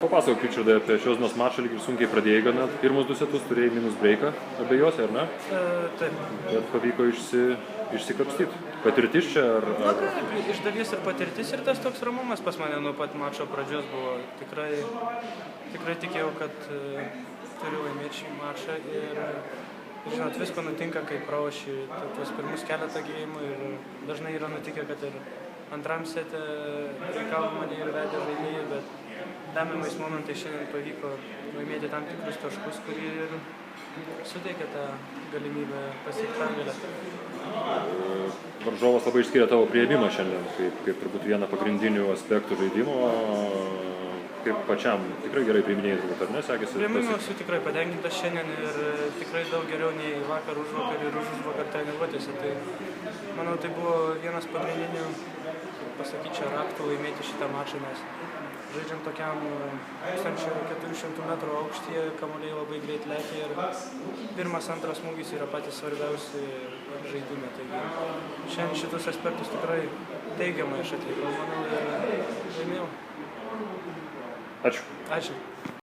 Papasakok, Ričardai, apie šios dienos mačą, lyg ir sunkiai pradėjai gana. Pirmus 2 setus turėjai minus breiką abiejose, ar ne? Taip. Bet pavyko išsikapstyti. Patirtis čia ar... Na, iš dalies ir patirtis, ir tas toks ramumas pas mane nuo pat mačo pradžios buvo. Tikrai tikėjau, kad turiu laimėti šį mačą ir žinot, visko nutinka, kai praloši tuos pirmus keletą gėjimų ir dažnai yra nutikę, kad ir antram sete reikavo mane ir vedė žaidėjai, bet lemiamais momentais šiandien pavyko laimėti tam tikrus taškus, kurie ir suteikia tą galimybę pasiekti pergalę. Varžovas labai išskiria tavo priėmimą šiandien, kaip turbūt vieną pagrindinių aspektų žaidimo. Kaip pačiam tikrai gerai priiminėjai, turbūt, ar ne, sekėsi? Priėmimu esu tikrai patenkintas šiandien ir tikrai daug geriau nei vakar, užvakar ir užvakar treniruotėse. Tai, manau, tai buvo vienas pagrindinių, pasakyčiau, raktų laimėti šitą mačą, nes žaidžiant tokiam 1400 metrų aukštyje, kamuoliai labai greit lekia ir pirmas, antras smūgis yra patys svarbiausi žaidime. Taigi šiandien šitus aspektus tikrai teigiamai aš atlikau, manau, ir laimėjau. Ačiū. Ačiū.